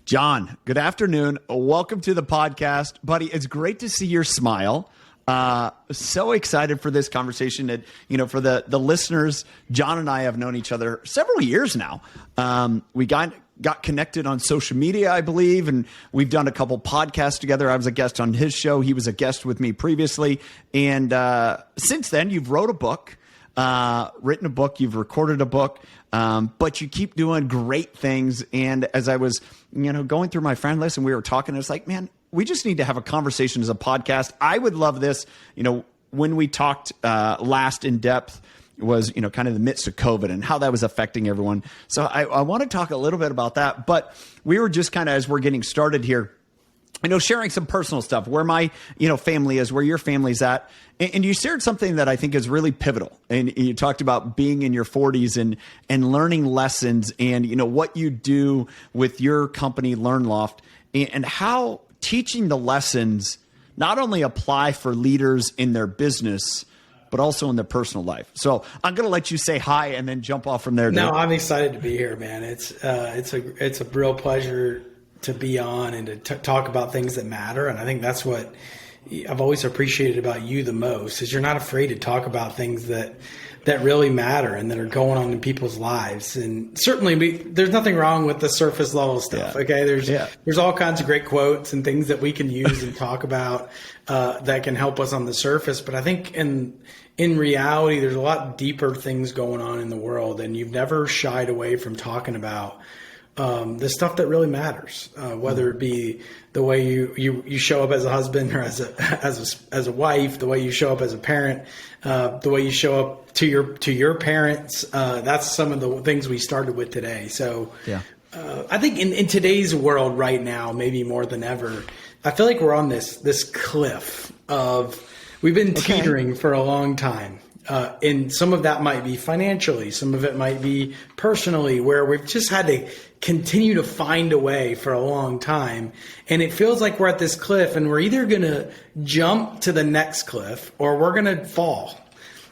John, good afternoon. Welcome to the podcast. Buddy, it's great to see your smile. So excited for this conversation. And, for the listeners, John and I have known each other several years now. We got connected on social media, I believe, and we've done a couple podcasts together. I was a guest on his show. He was a guest with me previously. And since then, you've written a book, you've recorded a book, but you keep doing great things. And as I was, going through my friend list and we were talking, it's like, man, we just need to have a conversation as a podcast. I would love this. When we talked last in depth was, kind of the midst of COVID and how that was affecting everyone. So I want to talk a little bit about that. But we were just kind of, as we're getting started here, sharing some personal stuff, where my, family is, where your family's at. And you shared something that I think is really pivotal. And you talked about being in your 40s and learning lessons and, what you do with your company, LearnLoft, and how teaching the lessons not only apply for leaders in their business, but also in their personal life. So I'm going to let you say hi and then jump off from there. No, I'm excited to be here, man. It's a real pleasure to be on and to talk about things that matter. And I think that's what I've always appreciated about you the most, is you're not afraid to talk about things that really matter and that are going on in people's lives. And certainly there's nothing wrong with the surface level stuff. Yeah. Okay. There's all kinds of great quotes and things that we can use and talk about that can help us on the surface. But I think in reality, there's a lot deeper things going on in the world, and you've never shied away from talking about the stuff that really matters, whether it be the way you show up as a husband or as a wife, the way you show up as a parent, the way you show up to your parents. That's some of the things we started with today. So yeah. I think in today's world right now, maybe more than ever, I feel like we're on this cliff of, we've been teetering for a long time. And some of that might be financially, some of it might be personally, where we've just had to continue to find a way for a long time. And it feels like we're at this cliff and we're either going to jump to the next cliff or we're going to fall.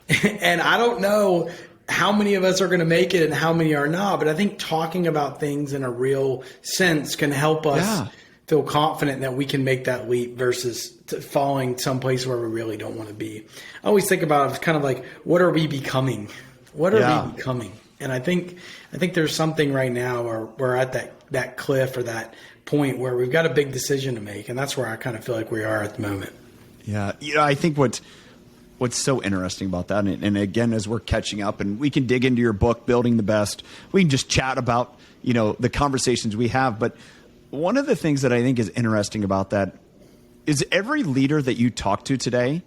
And I don't know how many of us are going to make it and how many are not, but I think talking about things in a real sense can help us feel confident that we can make that leap versus falling someplace where we really don't want to be. I always think about it kind of like, what are we becoming? What are we becoming? And I think there's something right now where we're at that cliff or that point where we've got a big decision to make. And that's where I kind of feel like we are at the moment. Yeah. I think what's so interesting about that, and again, as we're catching up and we can dig into your book, Building the Best, we can just chat about, the conversations we have. But one of the things that I think is interesting about that is every leader that you talk to today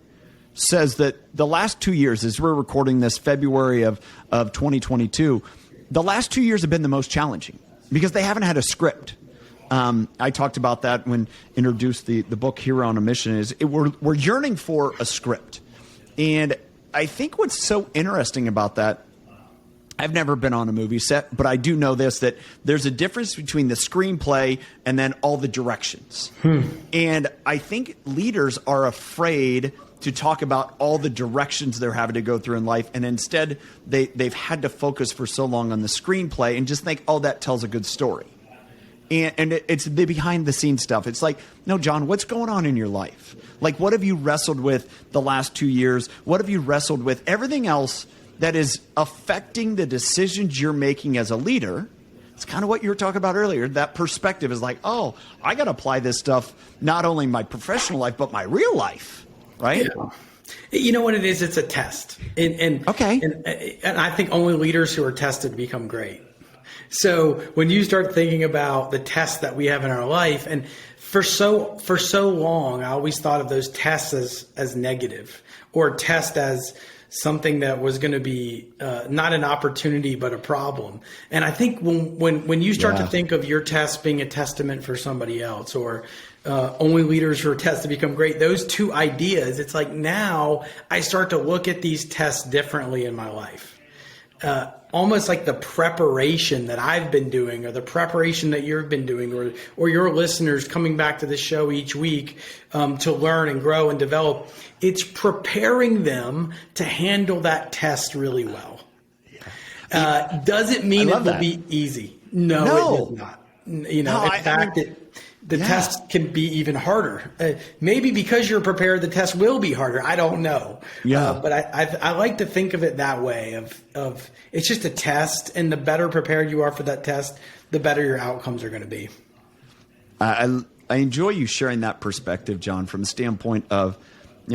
says that the last 2 years, as we're recording this February of 2022, the last 2 years have been the most challenging because they haven't had a script. I talked about that when introduced the book Hero on a Mission. We're yearning for a script. And I think what's so interesting about that, I've never been on a movie set, but I do know this, that there's a difference between the screenplay and then all the directions. And I think leaders are afraid to talk about all the directions they're having to go through in life. And instead, they've had to focus for so long on the screenplay and just think, oh, that tells a good story. And it's the behind the scenes stuff. It's like, no, John, what's going on in your life? Like, what have you wrestled with the last 2 years? What have you wrestled with? Everything else that is affecting the decisions you're making as a leader. It's kind of what you were talking about earlier. That perspective is like, oh, I got to apply this stuff not only in my professional life, but my real life, right? Yeah. You know what it is? It's a test. And I think only leaders who are tested become great. So when you start thinking about the tests that we have in our life, and for so long, I always thought of those tests as negative, or test as something that was going to be not an opportunity but a problem. And I think when you start to think of your test being a testament for somebody else, or only leaders who are tested become great, those two ideas, it's like now I start to look at these tests differently in my life. Almost like the preparation that I've been doing, or the preparation that you've been doing, or your listeners coming back to the show each week to learn and grow and develop. It's preparing them to handle that test really well. Does it mean it will be easy? No, it does not. In No, fact, the test can be even harder. Maybe because you're prepared, the test will be harder. I don't know. Yeah. But I like to think of it that way of it's just a test, and the better prepared you are for that test, the better your outcomes are going to be. I enjoy you sharing that perspective, John, from the standpoint of,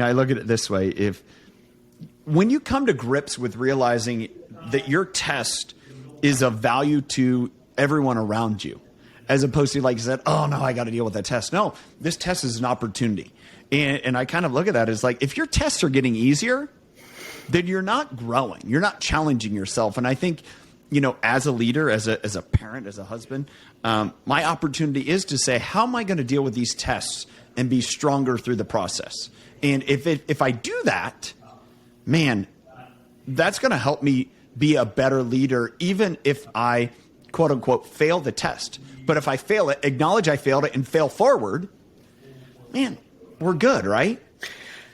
I look at it this way. When you come to grips with realizing that your test is of value to everyone around you, as opposed to, like you said, oh, no, I got to deal with that test. No, this test is an opportunity. And I kind of look at that as like, if your tests are getting easier, then you're not growing. You're not challenging yourself. And I think, as a leader, as a parent, as a husband, my opportunity is to say, how am I going to deal with these tests and be stronger through the process? And if I do that, man, that's going to help me be a better leader, even if I, quote unquote, fail the test. But if I fail it, acknowledge I failed it and fail forward, man, we're good, right?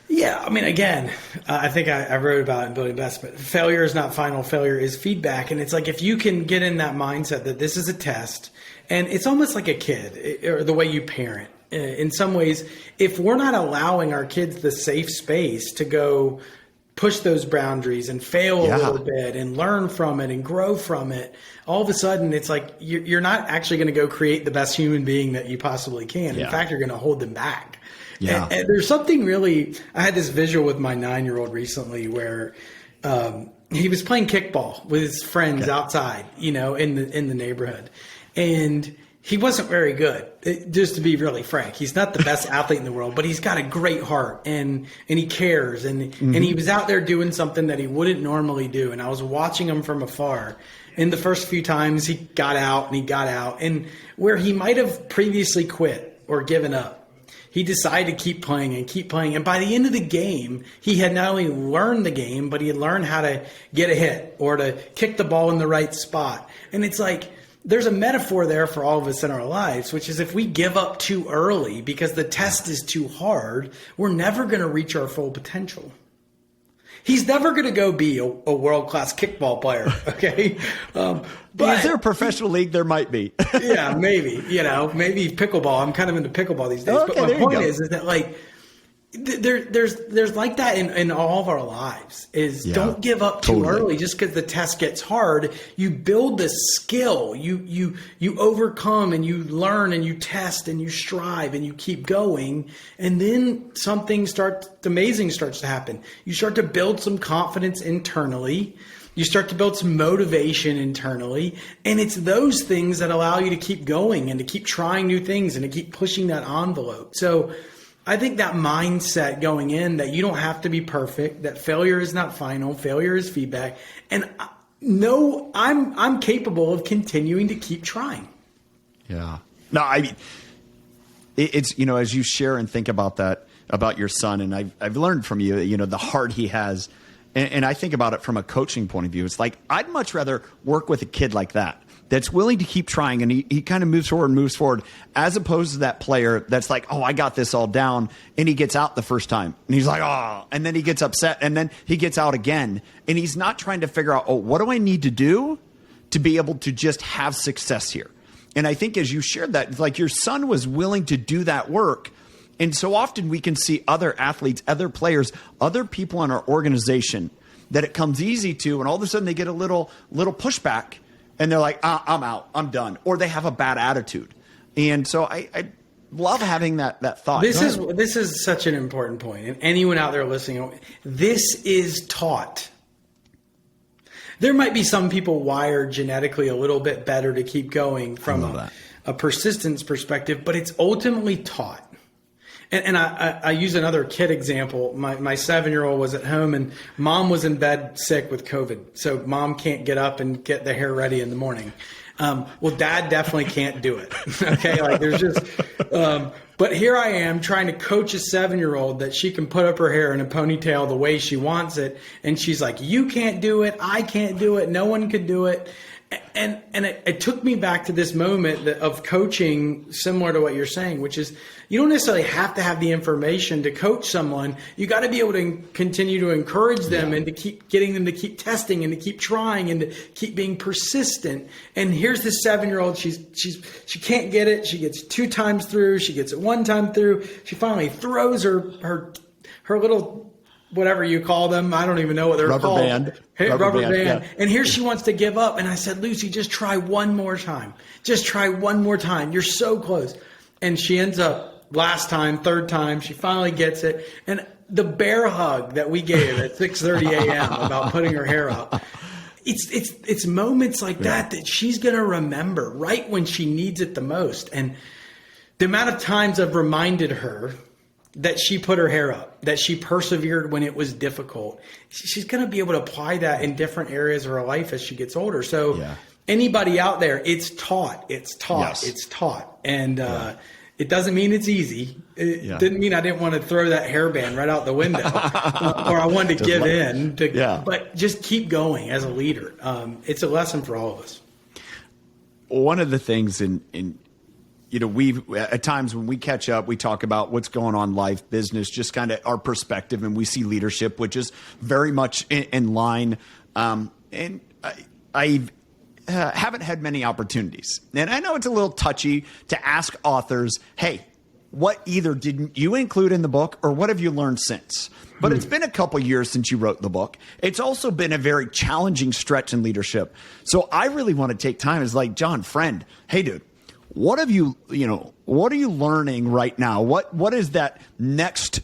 Yeah. I mean, again, I think I wrote about it in Building Best, but failure is not final. Failure is feedback. And it's like, if you can get in that mindset that this is a test, and it's almost like a kid, or the way you parent. In some ways, if we're not allowing our kids the safe space to go push those boundaries and fail a little bit and learn from it and grow from it, all of a sudden it's like you're not actually going to go create the best human being that you possibly can. In fact, you're going to hold them back. Yeah. And there's something really, I had this visual with my 9-year-old recently where he was playing kickball with his friends outside, in the neighborhood. And he wasn't very good, just to be really frank. He's not the best athlete in the world, but he's got a great heart and he cares. And he was out there doing something that he wouldn't normally do. And I was watching him from afar. And the first few times he got out. And where he might have previously quit or given up, he decided to keep playing. And by the end of the game, he had not only learned the game, but he had learned how to get a hit or to kick the ball in the right spot. And it's like, there's a metaphor there for all of us in our lives, which is if we give up too early because the test is too hard, we're never going to reach our full potential. He's never going to go be a world-class kickball player, okay? But is there a professional league? There might be. Yeah, maybe. Maybe pickleball. I'm kind of into pickleball these days. Okay, but my point is that, like, there's like that in all of our lives is don't give up too early just because the test gets hard. You build this skill, you overcome and you learn and you test and you strive and you keep going. And then something amazing starts to happen. You start to build some confidence internally. You start to build some motivation internally. And it's those things that allow you to keep going and to keep trying new things and to keep pushing that envelope. So I think that mindset going in that you don't have to be perfect, that failure is not final, failure is feedback. And no, I'm capable of continuing to keep trying. Yeah. No, I mean, it's, as you share and think about that, about your son, and I've learned from you, the heart he has. And I think about it from a coaching point of view. It's like, I'd much rather work with a kid like that, that's willing to keep trying, and he kind of moves forward, as opposed to that player that's like, oh, I got this all down, and he gets out the first time, and he's like, oh, and then he gets upset, and then he gets out again, and he's not trying to figure out, oh, what do I need to do to be able to just have success here? And I think as you shared that, it's like your son was willing to do that work. And so often we can see other athletes, other players, other people in our organization that it comes easy to, and all of a sudden they get a little pushback, and they're like, I'm out, I'm done. Or they have a bad attitude. And so I love having that thought. This is such an important point. And anyone out there listening, this is taught. There might be some people wired genetically a little bit better to keep going from a persistence perspective, but it's ultimately taught. And I use another kid example. My 7-year-old was at home and mom was in bed sick with COVID. So mom can't get up and get the hair ready in the morning. Well, dad definitely can't do it. Okay. Like there's just, but here I am trying to coach a 7-year-old that she can put up her hair in a ponytail the way she wants it. And she's like, you can't do it. I can't do it. No one could do it. And it took me back to this moment of coaching, similar to what you're saying, which is you don't necessarily have to have the information to coach someone. You got to be able to continue to encourage them and to keep getting them to keep testing and to keep trying and to keep being persistent. And here's this 7-year-old. She can't get it. She gets 2 times through. She gets it 1 time through. She finally throws her little, whatever you call them. I don't even know what they're called. Rubber band. Yeah. And here she wants to give up. And I said, Lucy, just try one more time. Just try one more time. You're so close. And she ends up last time, 3rd time, she finally gets it. And the bear hug that we gave at 6:30 a.m. about putting her hair up. It's moments like that she's going to remember right when she needs it the most. And the amount of times I've reminded her that she put her hair up, that she persevered when it was difficult. She's going to be able to apply that in different areas of her life as she gets older. So anybody out there, it's taught. And it doesn't mean it's easy. It didn't mean I didn't want to throw that hairband right out the window or I wanted to give in. But just keep going as a leader. It's a lesson for all of us. One of the things we've at times when we catch up, we talk about what's going on, life, business, just kind of our perspective, and we see leadership, which is very much in line. And I haven't had many opportunities, and I know it's a little touchy to ask authors, "Hey, what either didn't you include in the book, or what have you learned since?" But it's been a couple years since you wrote the book. It's also been a very challenging stretch in leadership. So I really want to take time as like, John, friend, hey, dude. What have what are you learning right now? What is that next,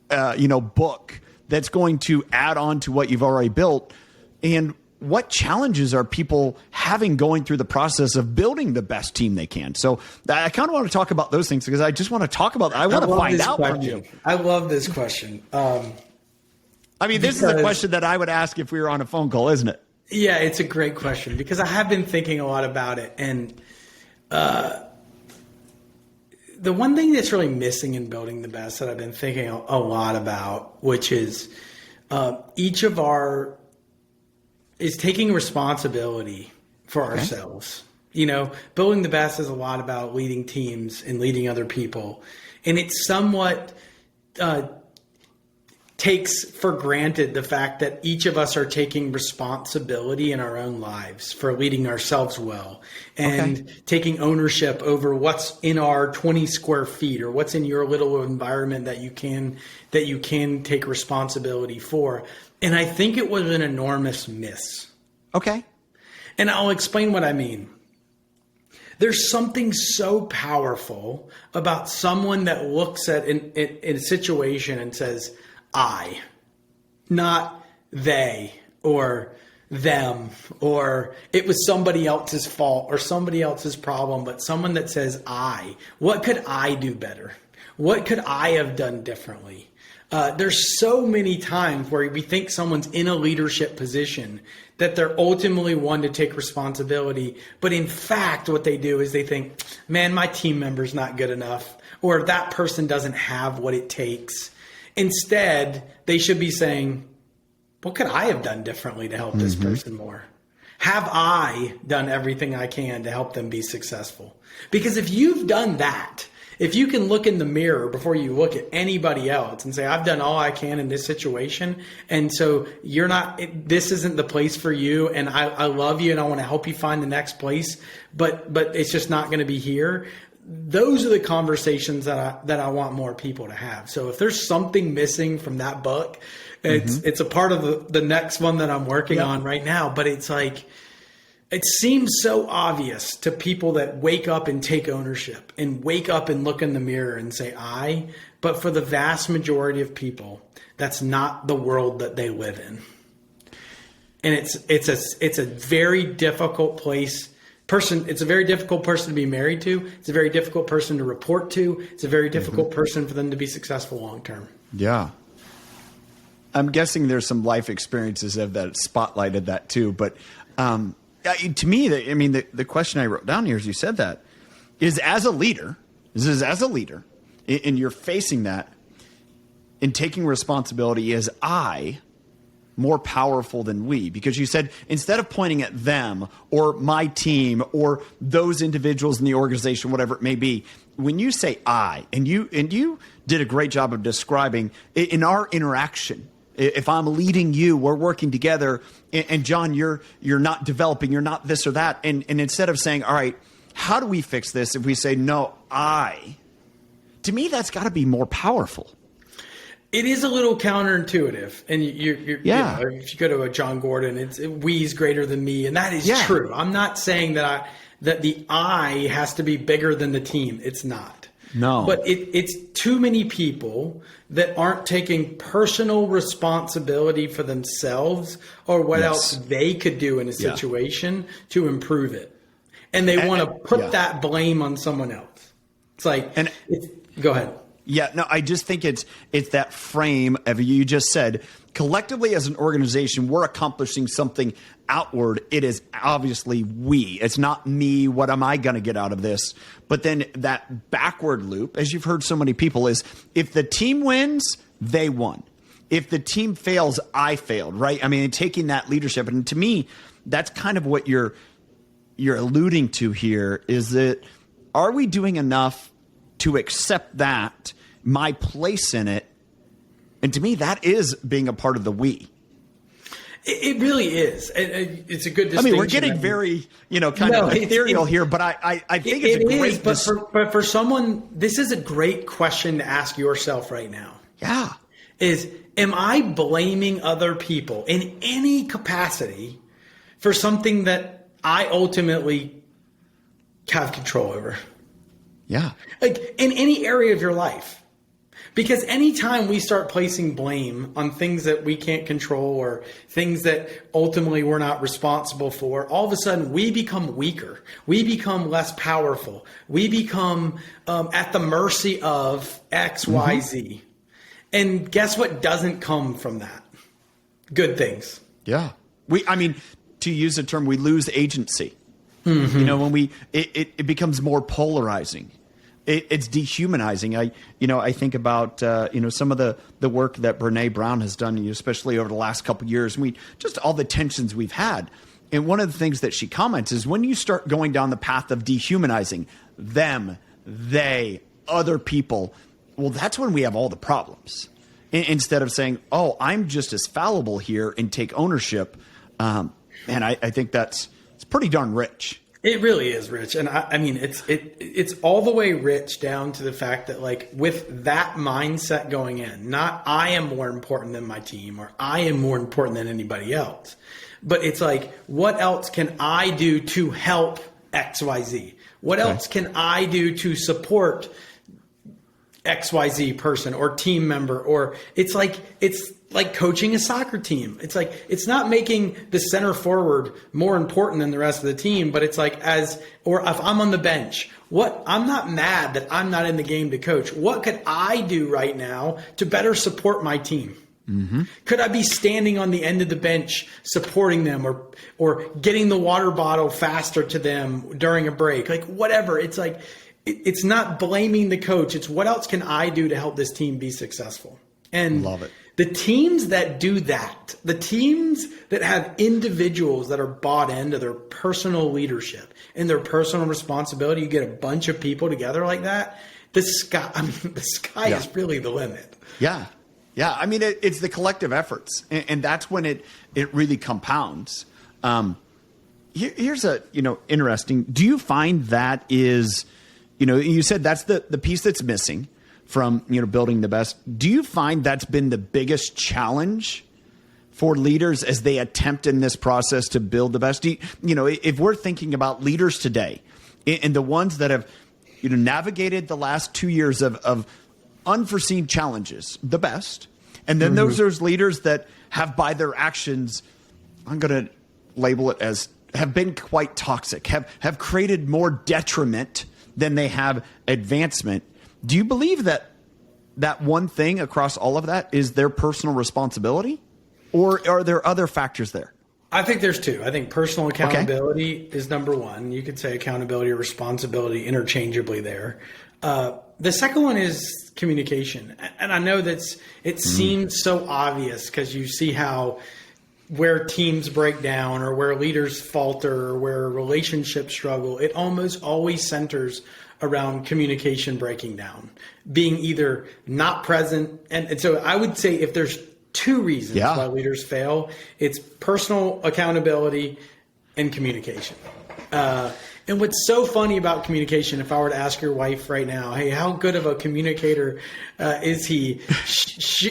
book that's going to add on to what you've already built? And what challenges are people having going through the process of building the best team they can? So I kind of want to talk about those things because I just want to talk about that. I want to find out from you. I love this question. This is a question that I would ask if we were on a phone call, isn't it? Yeah, it's a great question because I have been thinking a lot about it. And the one thing that's really missing in building the best that I've been thinking a lot about, which is each of is taking responsibility for ourselves. Building the best is a lot about leading teams and leading other people. And it somewhat takes for granted the fact that each of us are taking responsibility in our own lives for leading ourselves well and taking ownership over what's in our 20 square feet or what's in your little environment that you can take responsibility for. And I think it was an enormous miss. Okay. And I'll explain what I mean. There's something so powerful about someone that looks at a situation and says, I, not they or them, or it was somebody else's fault or somebody else's problem, but someone that says, I, what could I do better? What could I have done differently? There's so many times where we think someone's in a leadership position that they're ultimately one to take responsibility. But in fact, what they do is they think, man, my team member's not good enough, or that person doesn't have what it takes. Instead, they should be saying, what could I have done differently to help this person more? Have I done everything I can to help them be successful? Because if you've done that, if you can look in the mirror before you look at anybody else and say, I've done all I can in this situation, and so this isn't the place for you, and I love you and I want to help you find the next place, but it's just not going to be here. Those are the conversations that I want more people to have. So if there's something missing from that book, it's a part of the next one that I'm working on right now. But it's like, it seems so obvious to people that wake up and take ownership and wake up and look in the mirror and say, but for the vast majority of people, that's not the world that they live in. And it's a very difficult it's a very difficult person to be married to. It's a very difficult person to report to. It's a very difficult person for them to be successful long term. Yeah. I'm guessing there's some life experiences that spotlighted that too. But to me, the question I wrote down here as you said that is as a leader, and you're facing that and taking responsibility as I, more powerful than we? Because you said instead of pointing at them or my team or those individuals in the organization, whatever it may be, when you say I, and you did a great job of describing in our interaction, if I'm leading you, we're working together, and John, you're not developing, you're not this or that. And instead of saying, all right, how do we fix this? If we say, no, to me, that's got to be more powerful. It is a little counterintuitive. And you know, if you go to a John Gordon, it's we's greater than me. And that is true. I'm not saying that the I has to be bigger than the team. It's not. No. But it's too many people that aren't taking personal responsibility for themselves or what else they could do in a situation to improve it. And they want to put that blame on someone else. It's like, go ahead. Yeah, no, I just think it's that frame of, you just said, collectively as an organization, we're accomplishing something outward. It is obviously we. It's not me. What am I going to get out of this? But then that backward loop, as you've heard so many people, is if the team wins, they won. If the team fails, I failed, right? I mean, taking that leadership. And to me, that's kind of what you're alluding to here, is that are we doing enough to accept that, my place in it? And to me, that is being a part of the we. It really is. It's a good distinction. I mean, we're getting very, kind of ethereal here, but I think it's a great... But for someone, this is a great question to ask yourself right now. Yeah. Am I blaming other people in any capacity for something that I ultimately have control over? Yeah. Like in any area of your life. Because anytime we start placing blame on things that we can't control or things that ultimately we're not responsible for, all of a sudden we become weaker. We become less powerful. We become at the mercy of X, Y, Z. And guess what doesn't come from that? Good things. Yeah. To use a term, we lose agency. When it becomes more polarizing. It's dehumanizing. I think about some of the work that Brene Brown has done, especially over the last couple of years. And just all the tensions we've had. And one of the things that she comments is when you start going down the path of dehumanizing them, they, other people, well, that's when we have all the problems. Instead of saying, "Oh, I'm just as fallible here," and take ownership. And I think it's pretty darn rich. It really is rich. And I mean, it's all the way rich down to the fact that, like, with that mindset going in, not I am more important than my team or I am more important than anybody else, but it's like, what else can I do to help XYZ? What else can I do to support XYZ person or team member? Or it's like coaching a soccer team. It's like, it's not making the center forward more important than the rest of the team, but it's like or if I'm on the bench, I'm not mad that I'm not in the game to coach. What could I do right now to better support my team? Could I be standing on the end of the bench supporting them or getting the water bottle faster to them during a break? Like, whatever. It's like, it's not blaming the coach. It's what else can I do to help this team be successful? And love it. The teams that do that, the teams that have individuals that are bought into their personal leadership and their personal responsibility, you get a bunch of people together like that, the sky is really the limit. Yeah. Yeah. I mean, it's the collective efforts, and that's when it really compounds. Here's interesting. Do you find that is, you said that's the piece that's missing from, building the best. Do you find that's been the biggest challenge for leaders as they attempt in this process to build the best? If we're thinking about leaders today and the ones that have, navigated the last 2 years of unforeseen challenges, the best, and then there's leaders that have, by their actions, I'm going to label it as, have been quite toxic, have created more detriment than they have advancement. Do you believe that one thing across all of that is their personal responsibility, or are there other factors there? I think there's two. I think personal accountability is number one. You could say accountability or responsibility interchangeably there. The second one is communication. And I know it seems so obvious because you see how where teams break down or where leaders falter or where relationships struggle, it almost always centers around communication breaking down, being either not present. And so I would say if there's two reasons why leaders fail, it's personal accountability and communication. And what's so funny about communication, if I were to ask your wife right now, hey, how good of a communicator is he?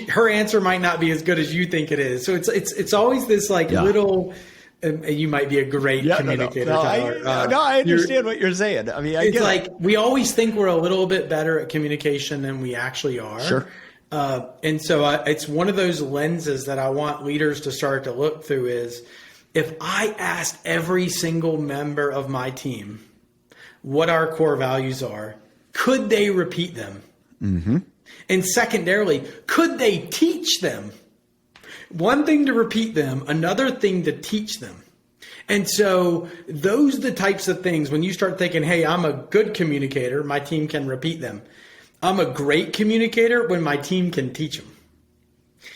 Her answer might not be as good as you think it is. So it's always this little. You might be a great communicator. I understand what you're saying. I mean, it's like we always think we're a little bit better at communication than we actually are. Sure. And so it's one of those lenses that I want leaders to start to look through is, if I asked every single member of my team what our core values are, could they repeat them? Mm-hmm. And secondarily, could they teach them? One thing to repeat them, another thing to teach them. And so those are the types of things when you start thinking, hey, I'm a good communicator, my team can repeat them. I'm a great communicator when my team can teach them.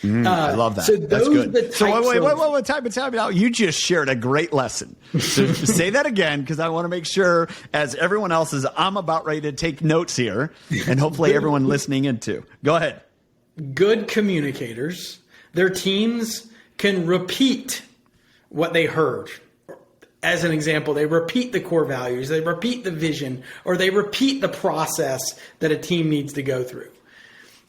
I love that. So that's good. So wait, time out. You just shared a great lesson. So say that again, because I want to make sure, as everyone else is, I'm about ready to take notes here, and hopefully everyone listening in too. Go ahead. Good communicators, their teams can repeat what they heard. As an example, they repeat the core values, they repeat the vision, or they repeat the process that a team needs to go through.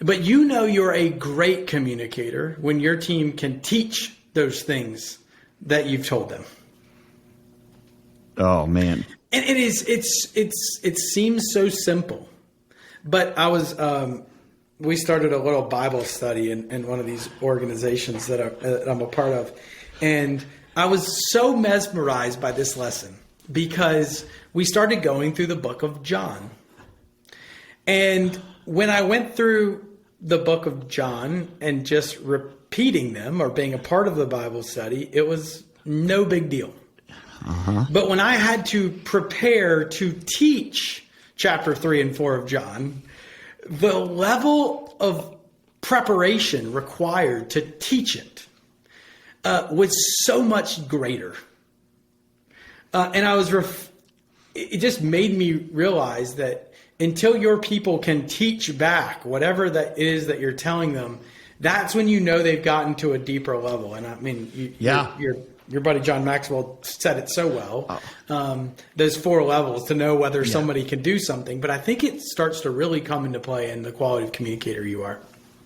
But you're a great communicator when your team can teach those things that you've told them. Oh man. And it seems so simple. But we started a little Bible study in one of these organizations that I'm a part of. And I was so mesmerized by this lesson because we started going through the book of John. And when I went through the book of John and just repeating them or being a part of the Bible study, it was no big deal. Uh-huh. But when I had to prepare to teach chapter 3 and 4 of John, the level of preparation required to teach it was so much greater. And I was, it just made me realize that until your people can teach back whatever that is that you're telling them, that's when you know they've gotten to a deeper level. And I mean, your buddy John Maxwell said it so well. Those 4 levels to know whether somebody can do something. But I think it starts to really come into play in the quality of communicator you are.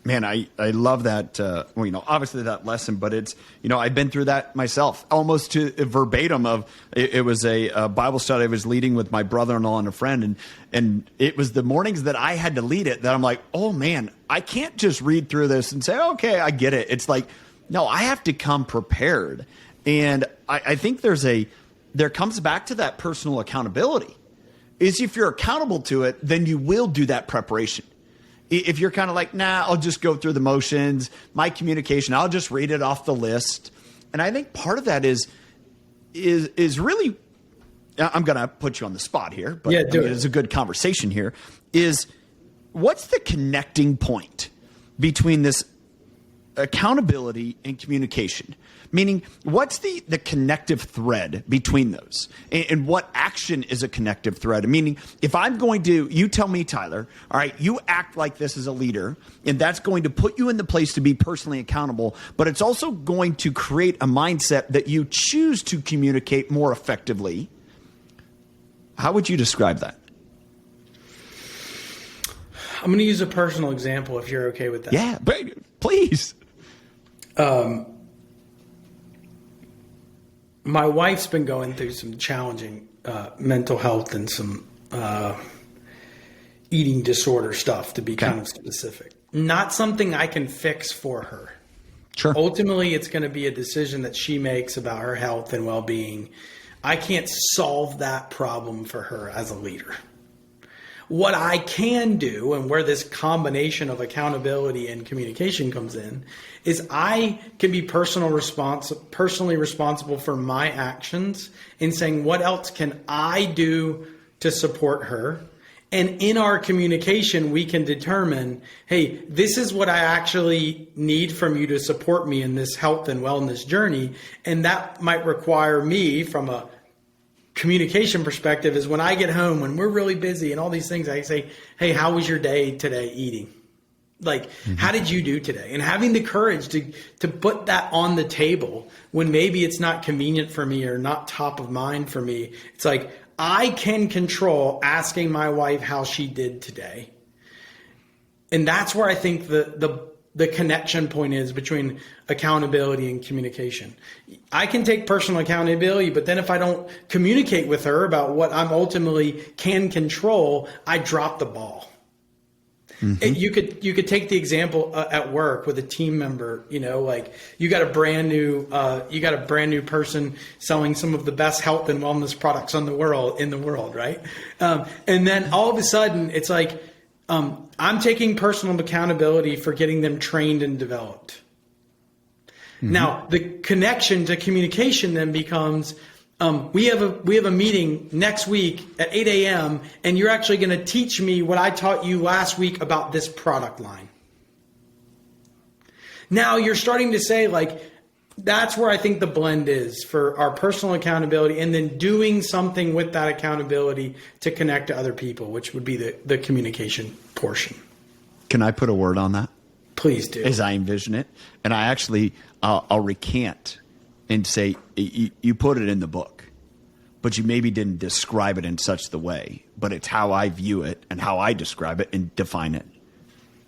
Man, I love that, obviously that lesson, but it's, I've been through that myself, almost to verbatim of, it was a Bible study I was leading with my brother-in-law and a friend, and it was the mornings that I had to lead it that I'm like, oh man, I can't just read through this and say, okay, I get it. It's like, no, I have to come prepared. And I think there comes back to that personal accountability, is if you're accountable to it, then you will do that preparation. If you're kind of like, nah, I'll just go through the motions, my communication, I'll just read it off the list. And I think part of that is really, I'm going to put you on the spot here, but it's a good conversation here, is what's the connecting point between this accountability and communication? Meaning, what's the connective thread between those? And what action is a connective thread? Meaning, if I'm going to, you tell me, Tyler, all right, you act like this as a leader, and that's going to put you in the place to be personally accountable, but it's also going to create a mindset that you choose to communicate more effectively. How would you describe that? I'm going to use a personal example if you're okay with that. Yeah, but please. My wife's been going through some challenging mental health and some eating disorder stuff, to be kind of specific. Not something I can fix for her. Sure. Ultimately, it's going to be a decision that she makes about her health and well-being. I can't solve that problem for her as a leader. What I can do, and where this combination of accountability and communication comes in, is I can be personally responsible for my actions in saying, what else can I do to support her? And in our communication, we can determine, hey, this is what I actually need from you to support me in this health and wellness journey. And that might require me, from a communication perspective, is when I get home, when we're really busy and all these things, I say, hey, how was your day today eating? Like, how did you do today? And having the courage to put that on the table when maybe it's not convenient for me or not top of mind for me. It's like, I can control asking my wife how she did today. And that's where I think the connection point is between accountability and communication. I can take personal accountability, but then if I don't communicate with her about what I'm ultimately can control, I drop the ball. Mm-hmm. You could take the example at work with a team member, like you got a brand new person selling some of the best health and wellness products in the world, right? And then all of a sudden it's like, I'm taking personal accountability for getting them trained and developed. Mm-hmm. Now the connection to communication then becomes, we have a meeting next week at 8 a.m. and you're actually going to teach me what I taught you last week about this product line. Now you're starting to say, like, that's where I think the blend is for our personal accountability, and then doing something with that accountability to connect to other people, which would be the communication portion. Can I put a word on that? Please do. As I envision it. And I actually, I'll recant and say, you put it in the book, but you maybe didn't describe it in such the way, but it's how I view it and how I describe it and define it.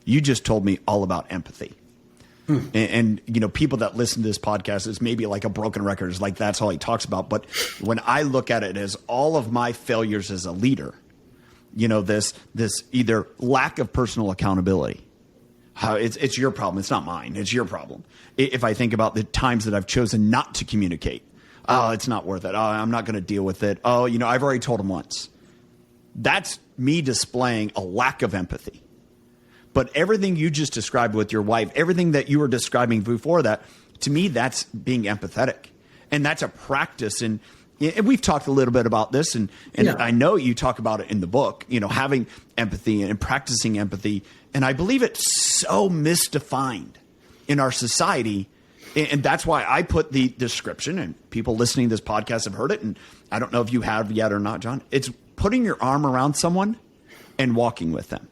You just told me all about empathy. And people that listen to this podcast, is maybe like a broken record. It's like, that's all he talks about. But when I look at it as all of my failures as a leader, this either lack of personal accountability, how it's your problem. It's not mine. It's your problem. If I think about the times that I've chosen not to communicate, it's not worth it. Oh, I'm not going to deal with it. Oh, I've already told him once. That's me displaying a lack of empathy. But everything you just described with your wife, everything that you were describing before that, to me, that's being empathetic. And that's a practice. And we've talked a little bit about this, and yeah. I know you talk about it in the book, having empathy and practicing empathy. And I believe it's so misdefined in our society. And that's why I put the description, and people listening to this podcast have heard it. And I don't know if you have yet or not, John. It's putting your arm around someone and walking with them.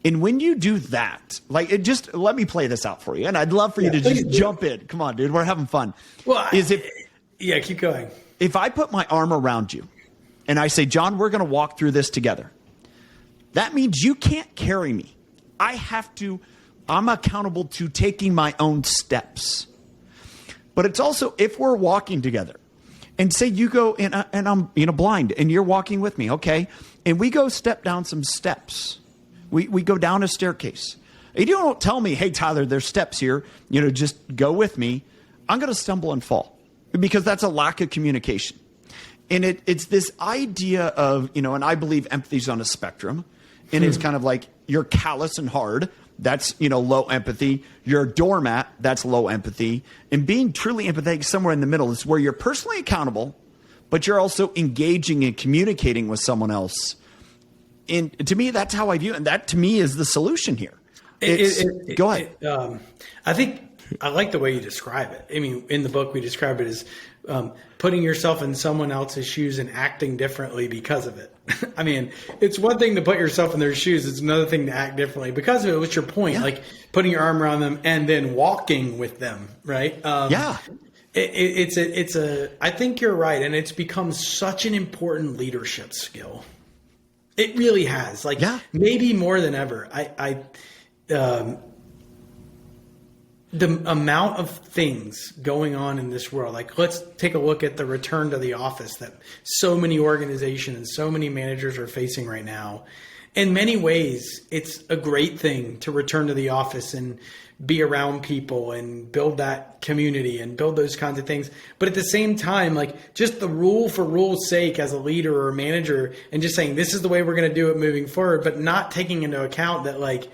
And when you do that, just let me play this out for you. And I'd love for you to just jump in. Come on, dude. We're having fun. Well, keep going. If I put my arm around you and I say, John, we're going to walk through this together, that means you can't carry me. I'm accountable to taking my own steps. But it's also, if we're walking together and say you go and I'm blind and you're walking with me, okay, and we go step down some steps. We go down a staircase. You don't tell me, hey, Tyler, there's steps here. Just go with me. I'm going to stumble and fall because that's a lack of communication. And it's this idea of, and I believe empathy is on a spectrum. And it's kind of like you're callous and hard. That's, low empathy. You're a doormat. That's low empathy. And being truly empathetic somewhere in the middle is where you're personally accountable, but you're also engaging and communicating with someone else. And to me, that's how I view it. And that, to me, is the solution here. Go ahead. I think I like the way you describe it. I mean, in the book, we describe it as putting yourself in someone else's shoes and acting differently because of it. I mean, it's one thing to put yourself in their shoes. It's another thing to act differently because of it. What's your point? Yeah. Like putting your arm around them and then walking with them, right? Yeah. I think you're right. And it's become such an important leadership skill. It really has, maybe more than ever. The amount of things going on in this world, let's take a look at the return to the office that so many organizations and so many managers are facing right now. In many ways, it's a great thing to return to the office and be around people and build that community and build those kinds of things. But at the same time, just the rule for rule's sake as a leader or a manager and just saying, this is the way we're going to do it moving forward, but not taking into account that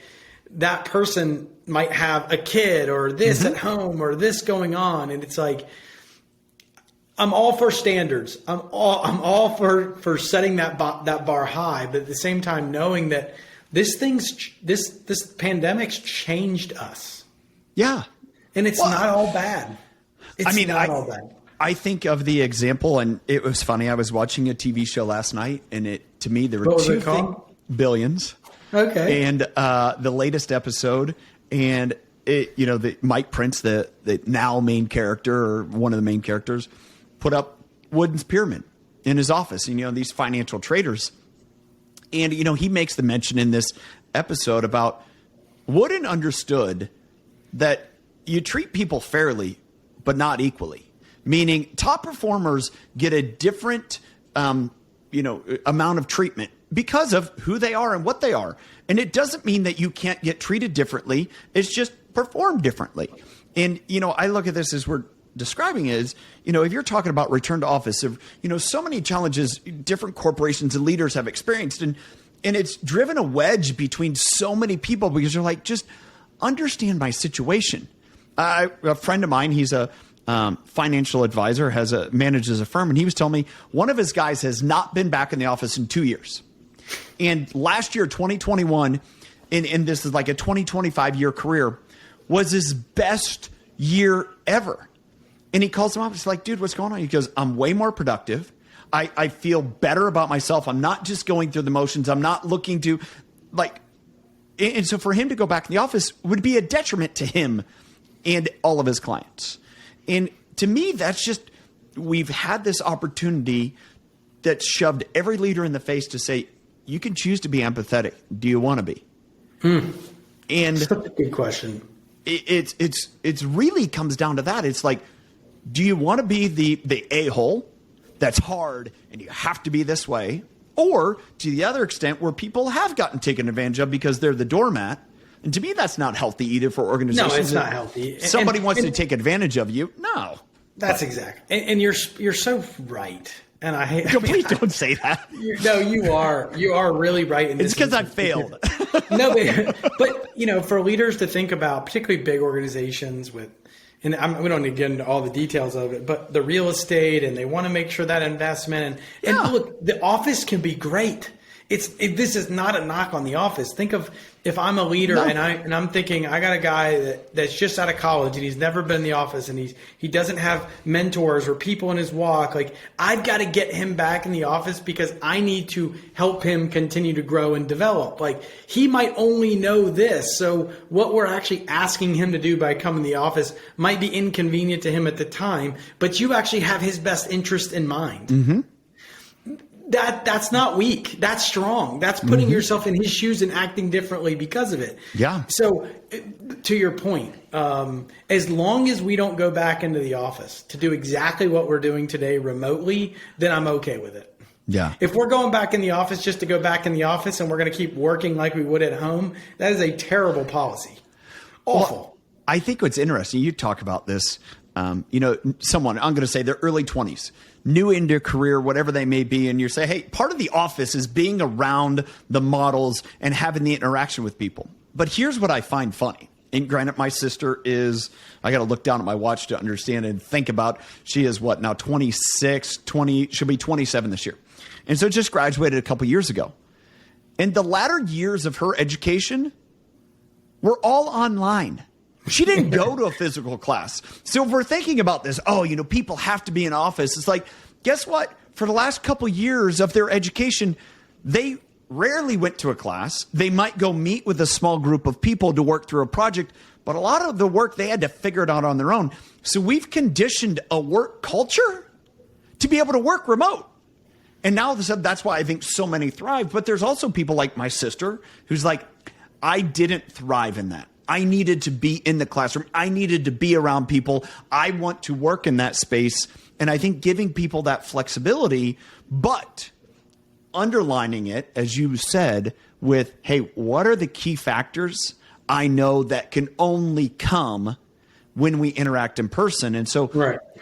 that person might have a kid or this at home or this going on. And it's I'm all for standards. I'm all for setting that bar high, but at the same time knowing that this pandemic's changed us. Yeah. And it's not all bad. All bad. I think of the example, and it was funny. I was watching a TV show last night, and to me there were two things. Billions. Okay. And the latest episode, and Mike Prince, the now main character or one of the main characters, put up Wooden's pyramid in his office. And these financial traders, and he makes the mention in this episode about Wooden understood that you treat people fairly, but not equally. Meaning top performers get a different, amount of treatment because of who they are and what they are. And it doesn't mean that you can't get treated differently. It's just performed differently. And, I look at this as we're describing is, if you're talking about return to office of, so many challenges different corporations and leaders have experienced. And it's driven a wedge between so many people because you're like, just understand my situation. A friend of mine, he's a financial advisor, manages a firm, and he was telling me one of his guys has not been back in the office in 2 years. And last year, 2021, and this is like a 25-year career, was his best year ever. And he calls him up. He's like, dude, what's going on? He goes, I'm way more productive. I feel better about myself. I'm not just going through the motions. I'm not looking to and so for him to go back in the office would be a detriment to him and all of his clients. And to me, that's just, we've had this opportunity that shoved every leader in the face to say, you can choose to be empathetic. Do you want to be? And that's a good question. It's really comes down to that. It's like, do you want to be the a-hole that's hard and you have to be this way? Or to the other extent where people have gotten taken advantage of because they're the doormat. And to me, that's not healthy either for organizations. No, it's not healthy. Somebody wants to take advantage of you. No. That's exactly. And you're so right. And I hate. Please don't say that. You are. You are really right. It's because I failed. No, but for leaders to think about, particularly big organizations with, and we don't need to get into all the details of it, but the real estate, and they want to make sure that investment and look, the office can be great. This is not a knock on the office. Think of if I'm a leader and I'm thinking I got a guy that's just out of college and he's never been in the office and he doesn't have mentors or people in his walk. Like, I've got to get him back in the office because I need to help him continue to grow and develop. Like, he might only know this. So what we're actually asking him to do by coming to the office might be inconvenient to him at the time, but you actually have his best interest in mind. Mm-hmm. That's not weak. That's strong. That's putting yourself in his shoes and acting differently because of it. Yeah. So to your point, as long as we don't go back into the office to do exactly what we're doing today remotely, then I'm okay with it. Yeah. If we're going back in the office just to go back in the office and we're going to keep working like we would at home, that is a terrible policy. Awful. Well, I think what's interesting, you talk about this, someone, I'm going to say their early 20s, new into a career, whatever they may be, and you say, hey, part of the office is being around the models and having the interaction with people. But here's what I find funny. And granted, my sister is, I got to look down at my watch to understand and think about, she is what, now 26, 20, she'll be 27 this year. And so just graduated a couple years ago. And the latter years of her education were all online. She didn't go to a physical class. So if we're thinking about this, people have to be in office. It's like, guess what? For the last couple years of their education, they rarely went to a class. They might go meet with a small group of people to work through a project, but a lot of the work they had to figure it out on their own. So we've conditioned a work culture to be able to work remote. And now that's why I think so many thrive. But there's also people like my sister who's like, I didn't thrive in that. I needed to be in the classroom. I needed to be around people. I want to work in that space. And I think giving people that flexibility, but underlining it, as you said, with, hey, what are the key factors I know that can only come when we interact in person? And so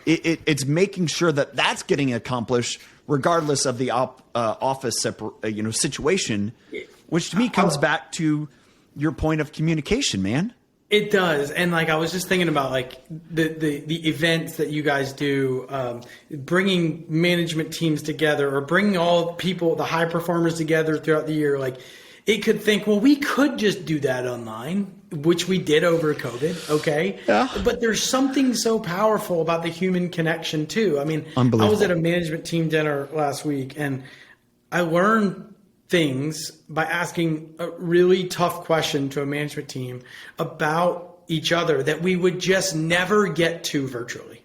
it's making sure that that's getting accomplished regardless of the office situation, which to me comes back to your point of communication, man. It does. And like, I was just thinking about like the events that you guys do, bringing management teams together or bringing all people, the high performers together throughout the year. Like, it could think, well, we could just do that online, which we did over COVID. Okay. Yeah. But there's something so powerful about the human connection too. I mean, I was at a management team dinner last week and I learned things by asking a really tough question to a management team about each other that we would just never get to virtually.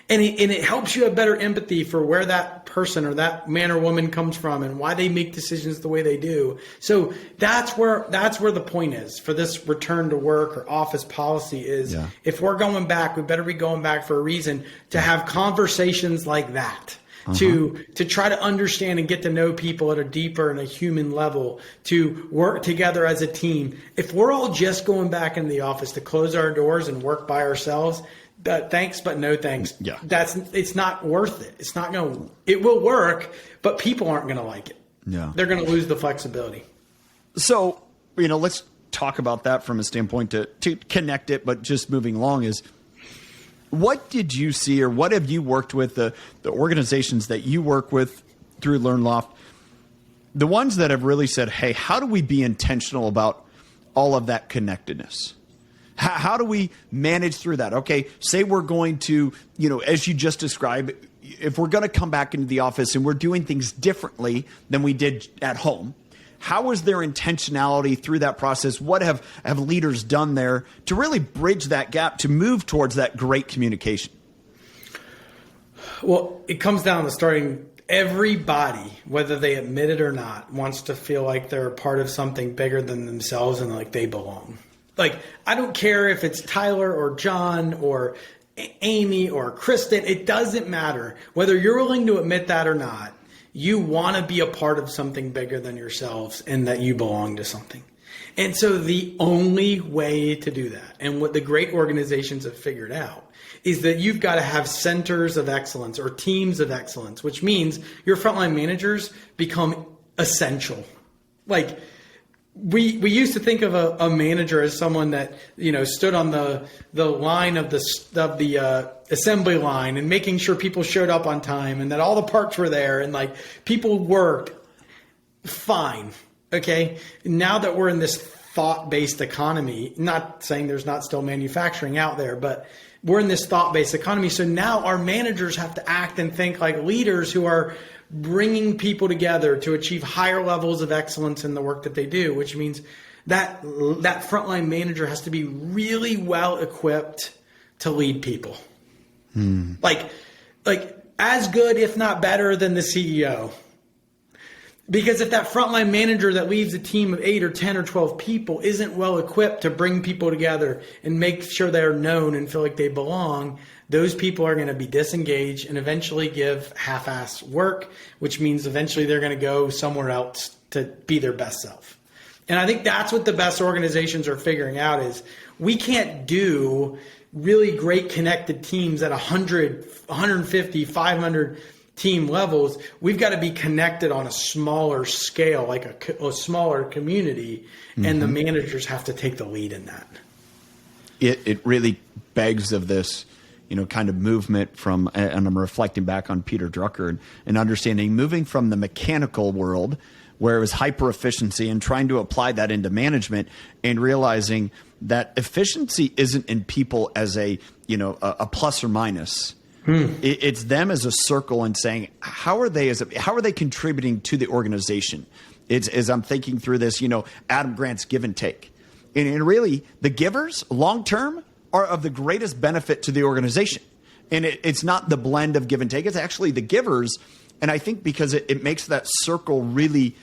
And it helps you have better empathy for where that person or that man or woman comes from and why they make decisions the way they do. So that's where the point is for this return to work or office policy is if we're going back, we better be going back for a reason to have conversations like that. To try to understand and get to know people at a deeper and a human level, to work together as a team. If we're all just going back into the office to close our doors and work by ourselves, thanks but no thanks. Yeah. It's not worth it. It's not going. It will work, but people aren't going to like it. Yeah. They're going to lose the flexibility. So, let's talk about that from a standpoint to connect it, but just moving along is, what did you see or what have you worked with the organizations that you work with through LearnLoft, the ones that have really said, hey, how do we be intentional about all of that connectedness? How do we manage through that? Okay, say we're going to, as you just described, if we're going to come back into the office and we're doing things differently than we did at home, how is their intentionality through that process? What have leaders done there to really bridge that gap to move towards that great communication? Well, it comes down to starting. Everybody, whether they admit it or not, wants to feel like they're a part of something bigger than themselves and like they belong. Like, I don't care if it's Tyler or John or Amy or Kristen. It doesn't matter. Whether you're willing to admit that or not, you want to be a part of something bigger than yourselves and that you belong to something. And so the only way to do that, and what the great organizations have figured out, is that you've got to have centers of excellence or teams of excellence, which means your frontline managers become essential. Like, we used to think of a manager as someone that, stood on the line of the assembly line and making sure people showed up on time and that all the parts were there and like people worked fine. Okay. Now that we're in this thought-based economy, not saying there's not still manufacturing out there, but we're in this thought-based economy. So now our managers have to act and think like leaders who are bringing people together to achieve higher levels of excellence in the work that they do, which means that frontline manager has to be really well equipped to lead people. Like as good, if not better than the CEO. Because if that frontline manager that leads a team of 8 or 10 or 12 people isn't well equipped to bring people together and make sure they're known and feel like they belong, those people are going to be disengaged and eventually give half-assed work, which means eventually they're going to go somewhere else to be their best self. And I think that's what the best organizations are figuring out is we can't do really great connected teams at 100, 150, 500 team levels. We've got to be connected on a smaller scale, like a smaller community, and the managers have to take the lead in that. It really begs of this, kind of movement from, and I'm reflecting back on Peter Drucker and understanding moving from the mechanical world where it was hyper efficiency and trying to apply that into management and realizing that efficiency isn't in people as a plus or minus. It's them as a circle and saying, how are they contributing to the organization? It's as I'm thinking through this, Adam Grant's give and take. And really the givers long term are of the greatest benefit to the organization. And it's not the blend of give and take. It's actually the givers. And I think because it makes that circle really,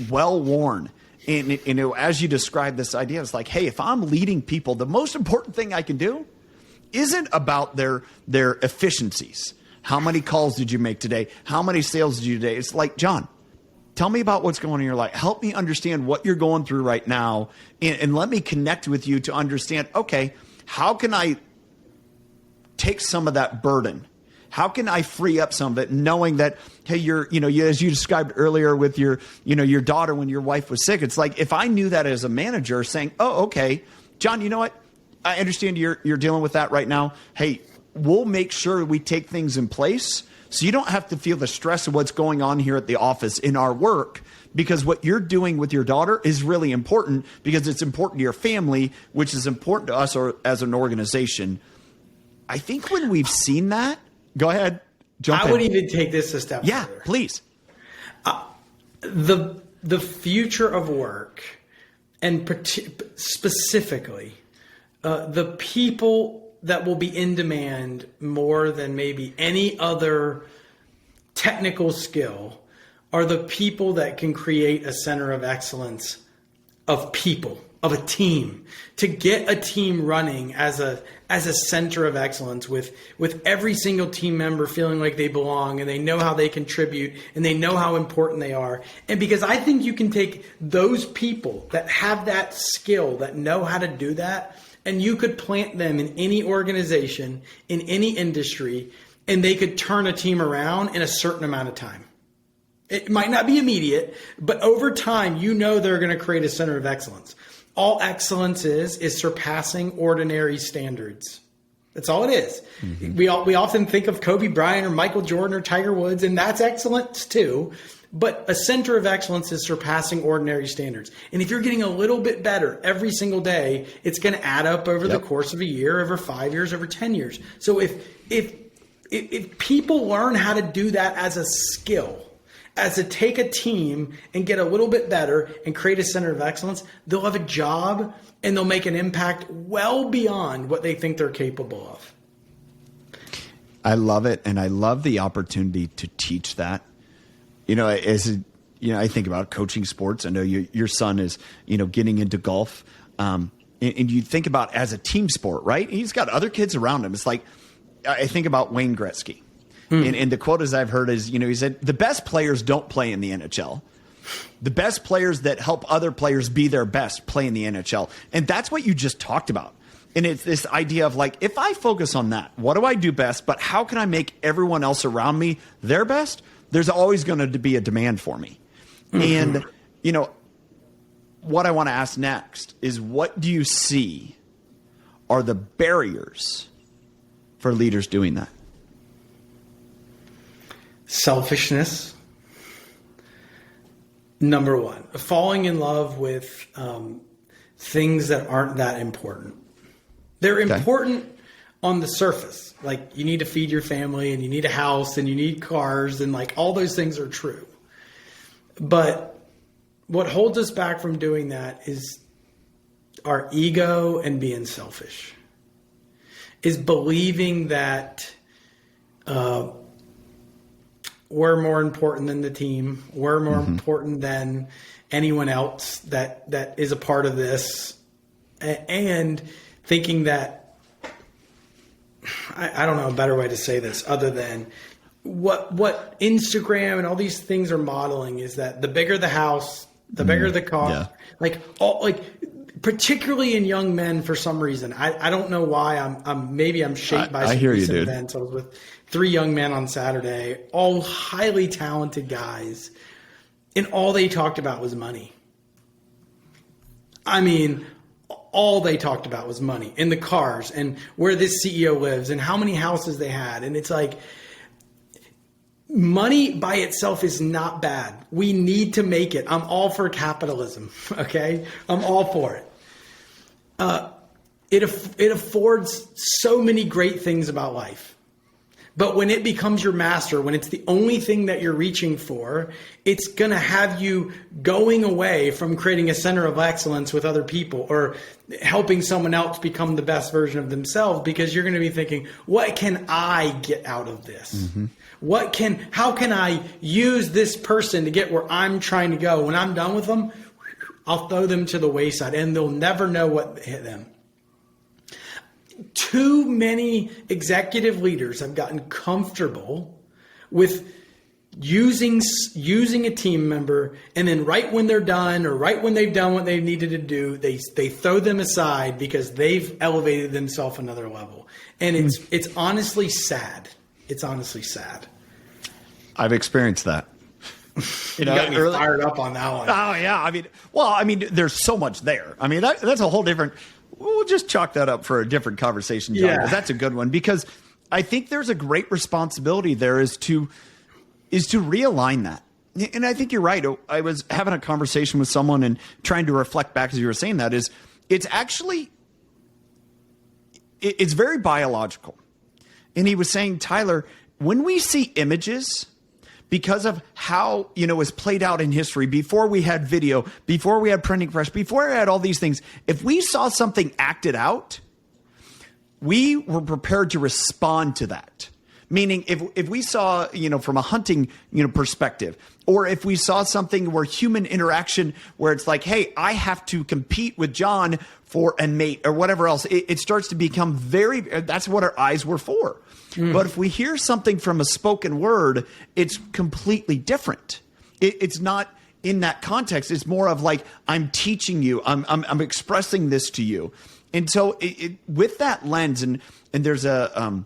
well worn. And as you describe this idea, it's like, hey, if I'm leading people, the most important thing I can do isn't about their efficiencies. How many calls did you make today? How many sales did you do today? It's like, John, tell me about what's going on in your life. Help me understand what you're going through right now. And let me connect with you to understand, okay, how can I take some of that burden? How can I free up some of it, knowing that, hey, as you described earlier with your daughter when your wife was sick, it's like, if I knew that as a manager saying, oh, okay, John, you know what? I understand you're dealing with that right now. Hey, we'll make sure we take things in place so you don't have to feel the stress of what's going on here at the office in our work, because what you're doing with your daughter is really important, because it's important to your family, which is important to us or as an organization. I think when we've seen that, go ahead, jump in. I would even take this a step further. Yeah, please. The future of work, and specifically the people that will be in demand more than maybe any other technical skill, are the people that can create a center of excellence of people, of a team, to get a team running as a center of excellence with every single team member feeling like they belong and they know how they contribute and they know how important they are. And because I think you can take those people that have that skill, that know how to do that, and you could plant them in any organization, in any industry, and they could turn a team around in a certain amount of time. It might not be immediate, but over time, they're going to create a center of excellence. All excellence is surpassing ordinary standards. That's all it is. Mm-hmm. We often think of Kobe Bryant or Michael Jordan or Tiger Woods, and that's excellence too. But a center of excellence is surpassing ordinary standards. And if you're getting a little bit better every single day, it's going to add up over the course of a year, over 5 years, over 10 years. So if people learn how to do that as a skill, as to take a team and get a little bit better and create a center of excellence, they'll have a job and they'll make an impact well beyond what they think they're capable of. I love it. And I love the opportunity to teach that. I think about coaching sports. I know your son is, getting into golf. And you think about as a team sport, right? He's got other kids around him. It's like, I think about Wayne Gretzky. And the quote as I've heard is, he said, the best players don't play in the NHL. The best players that help other players be their best play in the NHL. And that's what you just talked about. And it's this idea of like, if I focus on that, what do I do best? But how can I make everyone else around me their best? There's always going to be a demand for me. Mm-hmm. And, what I want to ask next is, what do you see are the barriers for leaders doing that? Selfishness. Number one, falling in love with things that aren't that important. They're important on the surface. Like, you need to feed your family and you need a house and you need cars and like all those things are true. But what holds us back from doing that is our ego and being selfish. Is believing that we're more important than the team. We're more important than anyone else that is a part of this. And thinking that, I don't know a better way to say this other than what Instagram and all these things are modeling is that the bigger the house, the bigger the car, particularly in young men for some reason. I don't know why. I'm shaped by some recent events. I was with 3 young men on Saturday, all highly talented guys, and all they talked about was money. I mean, all they talked about was money and the cars and where this CEO lives and how many houses they had. And it's like, money by itself is not bad. We need to make it. I'm all for capitalism. Okay. I'm all for it. It affords so many great things about life. But when it becomes your master, when it's the only thing that you're reaching for, it's going to have you going away from creating a center of excellence with other people or helping someone else become the best version of themselves, because you're going to be thinking, what can I get out of this? Mm-hmm. How can I use this person to get where I'm trying to go? When I'm done with them, I'll throw them to the wayside and they'll never know what hit them. Too many executive leaders have gotten comfortable with using a team member, and then right when they're done or right when they've done what they needed to do, they throw them aside because they've elevated themselves another level. And it's honestly sad. it's honestly sad. I've experienced that. You got me fired up on that one. Oh yeah. I mean, there's so much there. I mean, that's a whole different, we'll just chalk that up for a different conversation, John. Yeah. That's a good one, because I think there's a great responsibility there is to realign that. And I think you're right. I was having a conversation with someone and trying to reflect back as you were saying that is it's very biological. And he was saying, Tyler, when we see images, because of how, is played out in history, before we had video, before we had printing press, before we had all these things, if we saw something acted out, we were prepared to respond to that. Meaning if we saw, from a hunting, perspective, or if we saw something where human interaction, where it's like, hey, I have to compete with John for a mate or whatever else, it starts to become that's what our eyes were for. But if we hear something from a spoken word, it's completely different. It's not in that context. It's more of like, I'm teaching you, I'm expressing this to you. And so with that lens, and there's an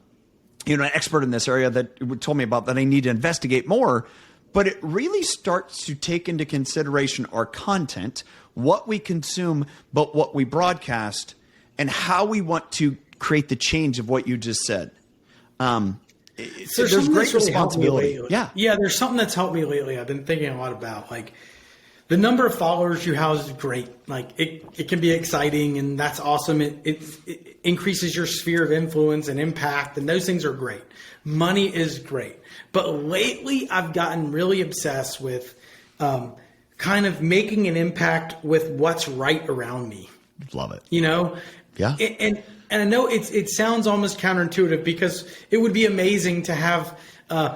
expert in this area that told me about that I need to investigate more, but it really starts to take into consideration our content, what we consume, but what we broadcast, and how we want to create the change of what you just said. There's great responsibility. Yeah. There's something that's helped me lately. I've been thinking a lot about, like, the number of followers you have is great. Like, it can be exciting, and that's awesome. It increases your sphere of influence and impact, and those things are great. Money is great. But lately I've gotten really obsessed with kind of making an impact with what's right around me. Love it. Yeah. And I know it sounds almost counterintuitive, because it would be amazing to have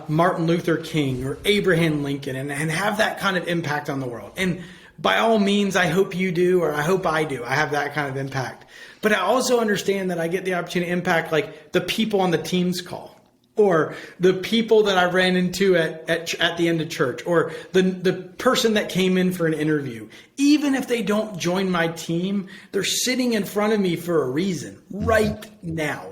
Martin Luther King or Abraham Lincoln and have that kind of impact on the world. And by all means, I hope you do, or I hope I do. I have that kind of impact. But I also understand that I get the opportunity to impact, like, the people on the Teams call, or the people that I ran into at the end of church, or the person that came in for an interview. Even if they don't join my team, they're sitting in front of me for a reason right now.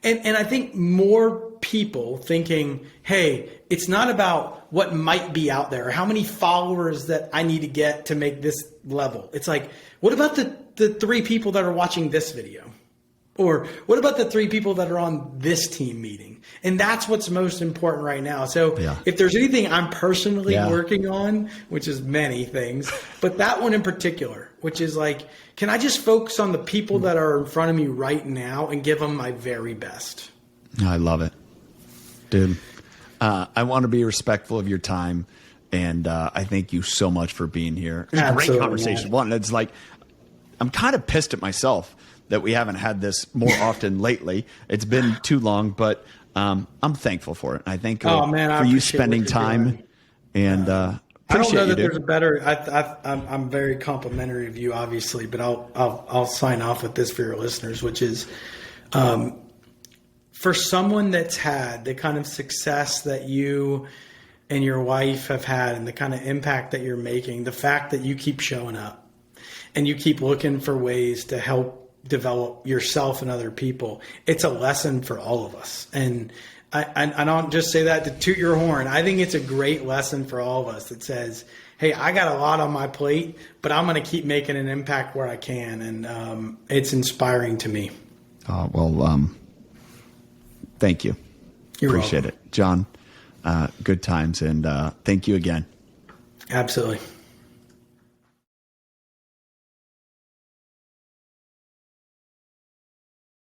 And I think more people thinking, hey, it's not about what might be out there or how many followers that I need to get to make this level. It's like, what about the 3 people that are watching this video? Or what about the 3 people that are on this team meeting? And that's what's most important right now. So if there's anything I'm personally working on, which is many things, but that one in particular, which is like, can I just focus on the people that are in front of me right now and give them my very best? I love it. Dude, I want to be respectful of your time. And I thank you so much for being here. It's a great conversation. One, it's like, I'm kind of pissed at myself that we haven't had this more often lately. It's been too long, but I'm thankful for it. I thank for you spending time, and I don't know that there's a better. I'm very complimentary of you, obviously, but I'll sign off with this for your listeners, which is, for someone that's had the kind of success that you and your wife have had, and the kind of impact that you're making, the fact that you keep showing up and you keep looking for ways to help develop yourself and other people, it's a lesson for all of us. And I don't just say that to toot your horn. I think it's a great lesson for all of us that says, hey, I got a lot on my plate, but I'm going to keep making an impact where I can. And it's inspiring to me. Thank you. You're Appreciate welcome. it. John, good times. And thank you again. Absolutely.